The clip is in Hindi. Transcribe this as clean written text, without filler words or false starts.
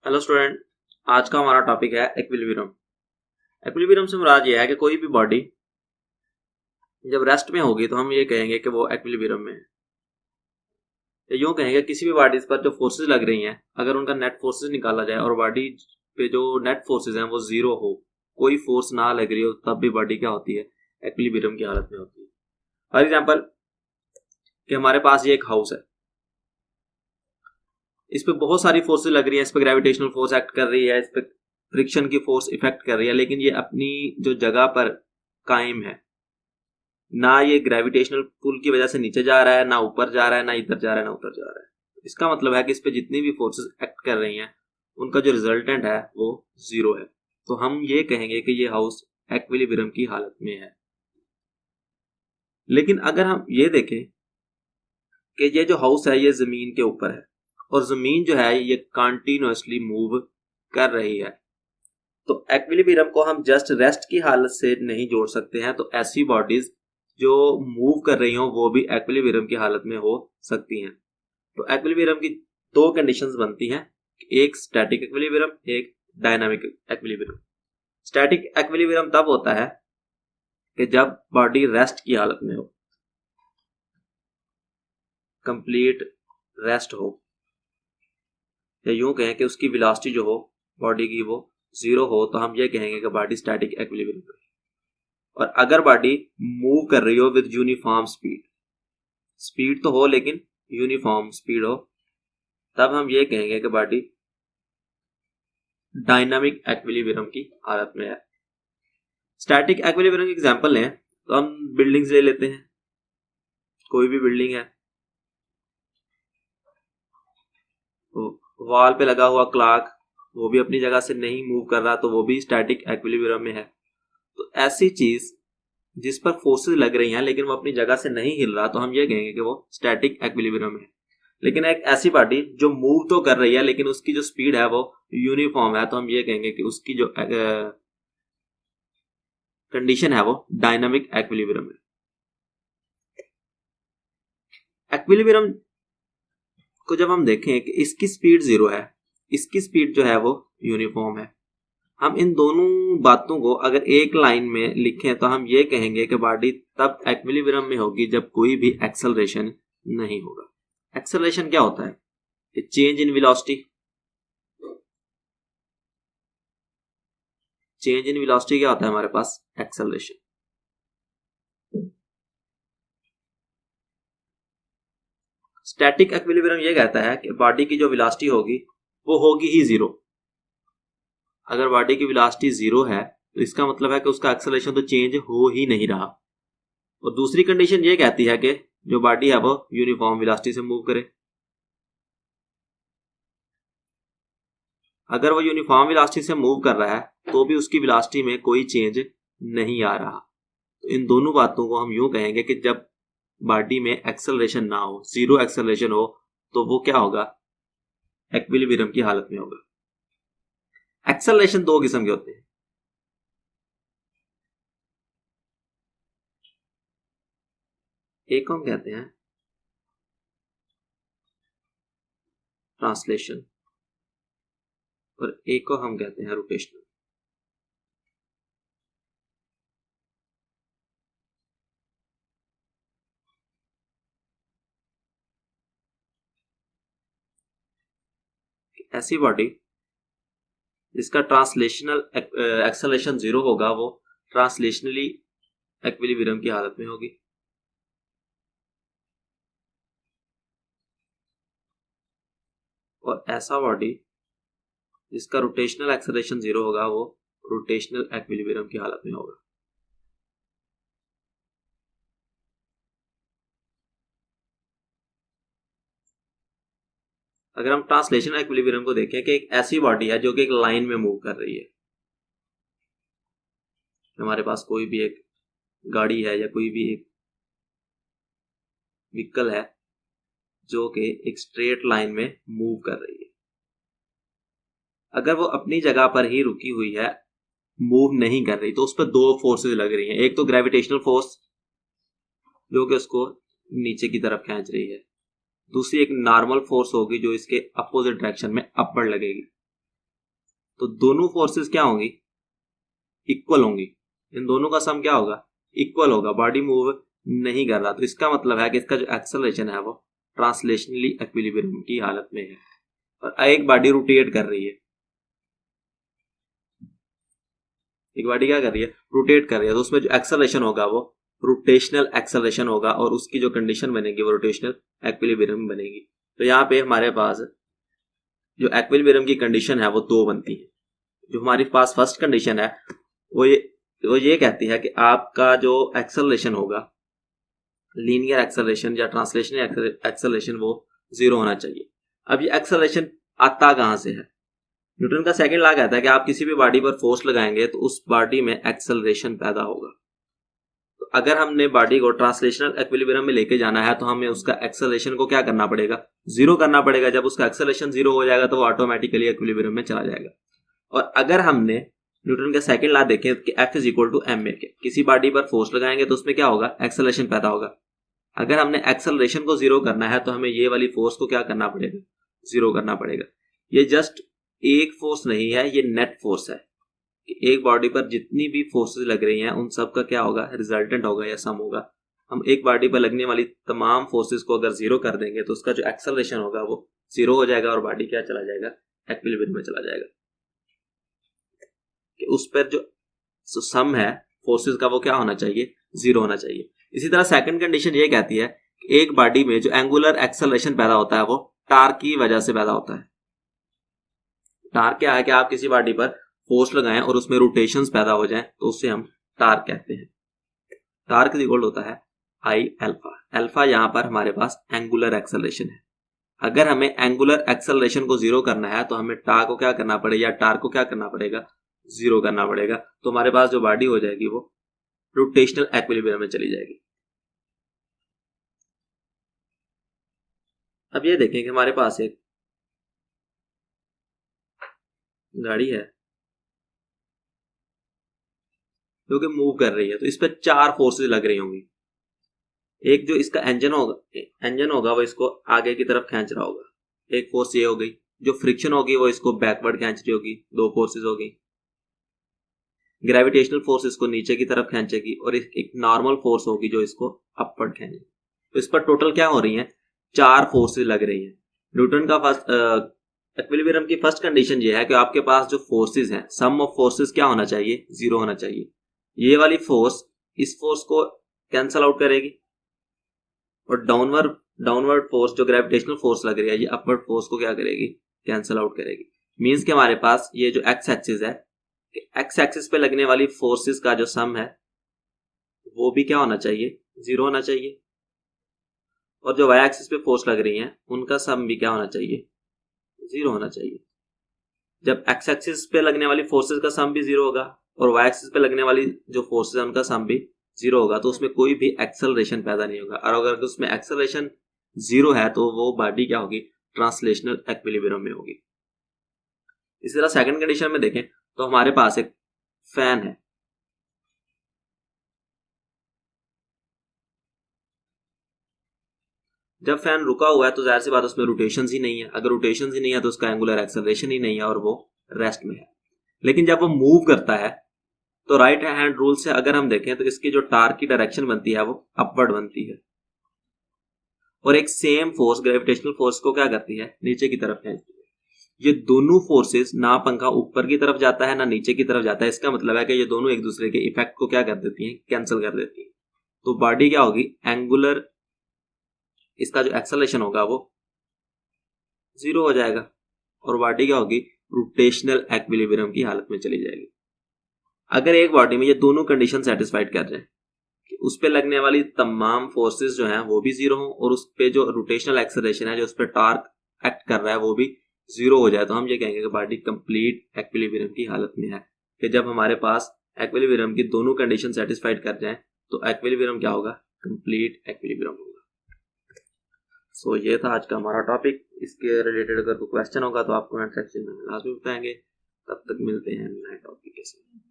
Hello student. आज का हमारा टॉपिक है इक्विलिब्रियम। इक्विलिब्रियम से मुराद ये है कि कोई भी बॉडी जब रेस्ट में होगी तो हम ये कहेंगे कि वो इक्विलिब्रियम में है। या यूं कहेंगे किसी भी बॉडीज पर जो फोर्सेस लग रही हैं अगर उनका नेट फोर्सेस निकाला जाए और बॉडी पे जो नेट फोर्सेस हैं वो जीरो हो, कोई फोर्स ना लग रही हो, तब भी बॉडी क्या होती है? इक्विलिब्रियम की हालत में होती है। फॉर एग्जाम्पल कि हमारे पास ये एक हाउस है, इस पे बहुत सारी फोर्सेस लग रही है, इस पे ग्रेविटेशनल फोर्स एक्ट कर रही है, इस पे फ्रिक्शन की फोर्स इफेक्ट कर रही है, लेकिन ये अपनी जो जगह पर कायम है। ना ये ग्रेविटेशनल पुल की वजह से नीचे जा रहा है, ना ऊपर जा रहा है, ना इधर जा रहा है, ना उधर जा रहा है। इसका मतलब है कि इस पे जितनी भी फोर्सेस एक्ट कर रही हैं उनका जो रिजल्टेंट है वो जीरो है। तो हम ये कहेंगे कि ये हाउस इक्विलिब्रियम की हालत में है। लेकिन अगर हम ये देखें कि ये जो हाउस है ये जमीन के ऊपर है और जमीन जो है ये कंटिन्यूअसली मूव कर रही है, तो इक्विलिब्रियम को हम जस्ट रेस्ट की हालत से नहीं जोड़ सकते हैं। तो ऐसी बॉडीज जो मूव कर रही हो वो भी इक्विलिब्रियम की हालत में हो सकती हैं। तो इक्विलिब्रियम की दो कंडीशंस बनती हैं, एक स्टैटिक इक्विलिब्रियम, एक डायनामिक इक्विलिब्रियम। स्टैटिक इक्विलिब्रियम तब होता है कि जब बॉडी रेस्ट की हालत में हो, कंप्लीट रेस्ट हो, या यूं कहें कि उसकी वेलोसिटी जो हो बॉडी की वो जीरो हो, तो हम ये कहेंगे कि बॉडी स्टैटिक इक्विलिब्रियम में। और अगर बॉडी मूव कर रही हो विद यूनिफॉर्म स्पीड, स्पीड तो हो लेकिन यूनिफॉर्म स्पीड हो, तब हम ये कहेंगे कि बॉडी डायनामिक इक्विलिब्रियम की हालत में है। स्टैटिक इक्विलिब्रियम की एग्जांपल लें तो हम बिल्डिंग्स ले लेते हैं। कोई भी बिल्डिंग है, वॉल पे लगा हुआ क्लॉक वो भी अपनी जगह से नहीं मूव कर रहा, तो वो भी स्टैटिक इक्विलिब्रियम में है। तो ऐसी चीज जिस पर फोर्सेस लग रही हैं लेकिन वो अपनी जगह से नहीं हिल रहा, तो हम ये कहेंगे कि वो स्टैटिक इक्विलिब्रियम है। लेकिन एक ऐसी बॉडी जो मूव तो कर रही है लेकिन उसकी जो स्पीड है वो यूनिफॉर्म है, तो हम ये कहेंगे कि उसकी जो कंडीशन है वो डायनामिक इक्विलिब्रियम है। इक्विलिब्रियम को जब हम देखें कि इसकी स्पीड जीरो है, इसकी स्पीड जो है वो यूनिफॉर्म है, हम इन दोनों बातों को अगर एक लाइन में लिखें तो हम ये कहेंगे कि बॉडी तब इक्विलिब्रियम में होगी जब कोई भी एक्सेलरेशन नहीं होगा। एक्सेलरेशन क्या होता है? Change in velocity. Change in velocity क्या होता है हमारे पास? एक्सेलरेशन। स्टैटिक इक्विलिब्रियम ये कहता है कि बॉडी की जो वेलोसिटी होगी वो होगी ही जीरो। अगर बॉडी की वेलोसिटी जीरो है तो इसका मतलब है कि उसका एक्सेलरेशन तो चेंज हो ही नहीं रहा। और दूसरी कंडीशन ये कहती है कि जो बॉडी है वो यूनिफॉर्म वेलोसिटी से मूव करे। अगर वो यूनिफॉर्म वेलोसिटी से मूव कर रहा है तो भी उसकी वेलोसिटी में कोई चेंज नहीं आ रहा। तो इन दोनों बातों को हम यूं कहेंगे कि जब बॉडी में एक्सेलरेशन ना हो, जीरो एक्सेलरेशन हो, तो वो क्या होगा? इक्विलिब्रियम की हालत में होगा। एक्सेलरेशन दो किस्म के होते हैं। एक हम कहते हैं ट्रांसलेशन और एक को हम कहते हैं रोटेशनल। ऐसी बॉडी जिसका ट्रांसलेशनल एक्सेलरेशन जीरो होगा वो ट्रांसलेशनली इक्विलिब्रियम की हालत में होगी। और ऐसा बॉडी जिसका रोटेशनल एक्सेलरेशन जीरो होगा वो रोटेशनल इक्विलिब्रियम की हालत में होगा। अगर हम ट्रांसलेशन इक्विलिब्रियम को देखें कि एक ऐसी बॉडी है जो कि एक लाइन में मूव कर रही है। हमारे पास कोई भी एक गाड़ी है या कोई भी एक व्हीकल है जो कि एक स्ट्रेट लाइन में मूव कर रही है। अगर वो अपनी जगह पर ही रुकी हुई है, मूव नहीं कर रही, तो उस पर दो फोर्सेस लग रही हैं। एक तो ग्रेविटेशनल फोर्स जो कि उसको नीचे की तरफ खींच रही है, दूसरी एक नॉर्मल फोर्स होगी जो इसके अपोजिट डायरेक्शन में अपवर्ड लगेगी। तो दोनों फोर्सेस क्या होंगी, इक्वल होंगी। इन दोनों का सम क्या होगा, इक्वल होगा। बॉडी मूव नहीं कर रहा, तो इसका मतलब है कि इसका जो एक्सेलरेशन है वो ट्रांसलेशनली इक्विलिब्रियम की हालत में है। और एक बॉडी रोटेट कर रही है, एक बॉडी क्या कर रही है, रोटेट कर रही है, तो उसमें जो एक्सेलरेशन होगा वो रोटेशनल एक्सेलरेशन होगा और उसकी जो कंडीशन बनेगी वो रोटेशनल इक्विलिब्रियम बनेगी। तो यहाँ पे हमारे पास जो इक्विलिब्रियम की कंडीशन है वो दो बनती है। जो हमारे पास फर्स्ट कंडीशन है वो ये कहती है कि आपका जो एक्सेलरेशन होगा, लीनियर एक्सेलरेशन या ट्रांसलेशनल एक्सेलरेशन, वो जीरो होना चाहिए। अब ये एक्सेलरेशन आता कहां से है, न्यूटन का सेकंड लॉ कहता है कि आप किसी भी बॉडी पर फोर्स लगाएंगे तो उस बॉडी में एक्सेलरेशन पैदा होगा। तो अगर हमने बॉडी को ट्रांसलेशनल इक्विलिब्रियम में लेके जाना है तो हमें उसका एक्सेलरेशन को क्या करना पड़ेगा, जीरो करना पड़ेगा। जब उसका एक्सेलरेशन जीरो हो जाएगा तो वो ऑटोमेटिकली इक्विलिब्रियम में चला जाएगा। और अगर हमने न्यूटन का सेकंड लॉ देखें कि F is equal to m a, किसी बॉडी पर फोर्स लगाएंगे तो उसमें क्या होगा, एक्सेलरेशन पैदा होगा। अगर हमने एक्सेलरेशन को जीरो करना है तो हमें ये वाली फोर्स को क्या करना पड़ेगा, जीरो करना पड़ेगा। ये जस्ट एक फोर्स नहीं है, ये नेट फोर्स है। एक बॉडी पर जितनी भी फोर्सेस लग रही हैं उन सब का क्या होगा, रिजल्टेंट होगा या सम होगा। हम एक बॉडी पर लगने वाली तमाम फोर्सेस को अगर जीरो कर देंगे तो उसका जो एक्सेलरेशन होगा वो जीरो हो जाएगा और बॉडी क्या चला जाएगा, इक्विलिब्रियम में चला जाएगा। कि उस पर जो सम है फोर्सेस का वो क्या होना चाहिए, जीरो होना चाहिए। इसी तरह सेकंड कंडीशन ये कहती है कि एक बॉडी में जो एंगुलर एक्सेलरेशन पैदा होता है वो टार्क की वजह से पैदा होता है। टार्क क्या है कि आप किसी बॉडी पर फोर्स लगाएं और उसमें रोटेशंस पैदा हो जाएं तो उससे हम टार्क कहते हैं। टार्क इक्वल होता है आई अल्फा। अल्फा यहां पर हमारे पास एंगुलर एक्सेलरेशन है। अगर हमें एंगुलर एक्सेलरेशन को जीरो करना है तो हमें टार्क को क्या करना पड़ेगा, या टार्क को क्या करना पड़ेगा, जीरो करना पड़ेगा। तो हमारे पास जो बॉडी हो जाएगी वो रोटेशनल इक्विलिब्रियम में चली जाएगी। अब ये देखें कि हमारे पास एक गाड़ी है जो कि मूव कर रही है, तो इस पर चार फोर्सेस लग रही होंगी। एक जो इसका इंजन होगा वो इसको आगे की तरफ खींच रहा होगा, एक फोर्स ये हो गई। जो फ्रिक्शन होगी वो इसको बैकवर्ड खींच रही होगी, दो फोर्सेस हो गई। ग्रेविटेशनल फोर्स इसको नीचे की तरफ खींचेगी और एक नॉर्मल फोर्स होगी जो इसको अपवर्ड खींचेगी। तो इस पर टोटल क्या हो रही है, चार फोर्सेस लग रही हैं। न्यूटन का फर्स्ट इक्विलिब्रियम की फर्स्ट कंडीशन ये है कि आपके पास जो फोर्सेस हैं, सम ऑफ फोर्सेस क्या होना चाहिए, जीरो होना चाहिए। ये वाली फोर्स इस फोर्स को कैंसल आउट करेगी और डाउनवर्ड फोर्स जो ग्रेविटेशनल फोर्स लग रही है ये अपवर्ड फोर्स को क्या करेगी, कैंसल आउट करेगी। मींस के हमारे पास ये जो एक्स एक्सिस है, एक्स एक्सिस पे लगने वाली फोर्सेस का जो सम है वो भी क्या होना चाहिए, जीरो होना चाहिए। और जो वाई एक्सिस पे फोर्स लग रही हैं उनका सम भी क्या होना चाहिए, जीरो होना चाहिए। जब एक्स एक्सिस पे लगने वाली फोर्सेस का सम भी जीरो होगा और वाई एक्सिस पे लगने वाली जो फोर्सेस है उनका सम भी जीरो होगा तो उसमें कोई भी एक्सेलरेशन पैदा नहीं होगा। और अगर उसमें एक्सेलरेशन जीरो है तो वो बॉडी क्या होगी, ट्रांसलेशनल इक्विलिब्रियम में होगी। इसी तरह सेकंड कंडीशन में देखें तो हमारे पास एक फैन है। जब फैन रुका हुआ है तो जाहिर सी बात उसमें रोटेशंस ही नहीं है। अगर रोटेशंस ही नहीं है तो उसका एंगुलर एक्सेलरेशन ही नहीं है और वो रेस्ट में है। लेकिन जब वो मूव करता है तो राइट हैंड रूल से अगर हम देखें तो इसकी जो टार्क की डायरेक्शन बनती है वो अपवर्ड बनती है और एक सेम फोर्स ग्रेविटेशनल फोर्स को क्या करती है, नीचे की तरफ खींचती है। ये दोनों फोर्सेस ना पंखा ऊपर की तरफ जाता है ना नीचे की तरफ जाता है। इसका मतलब है कि ये दोनों एक दूसरे के इफेक्ट को क्या कर देती हैं, कैंसिल कर देती है। तो बॉडी क्या होगी, एंगुलर, इसका जो एक्सेलरेशन होगा वो जीरो हो जाएगा और बॉडी क्या होगी, रोटेशनल इक्विलिब्रियम की हालत में चली जाएगी। अगर एक बॉडी में ये दोनों कंडीशन सेटिस्फाइड कर जाए कि उस पे लगने वाली तमाम फोर्सेस जो हैं वो भी जीरो हो और उस पे जो रोटेशनल एक्सेलरेशन है, जो उस पे टॉर्क एक्ट कर रहा है, वो भी जीरो हो जाए, तो हम ये कहेंगे कि बॉडी कंप्लीट इक्विलिब्रियम की हालत में है। कि जब हमारे पास इक्विलिब्रियम की दोनों कंडीशन सेटिस्फाइड कर जाए तो इक्विलिब्रियम क्या होगा, कंप्लीट इक्विलिब्रियम होगा। सो ये था आज का हमारा टॉपिक। इसके रिलेटेड अगर कोई क्वेश्चन होगा तो आप कमेंट सेक्शन में लाजमी बताएंगे। तब तक मिलते हैं नए टॉपिक के साथ।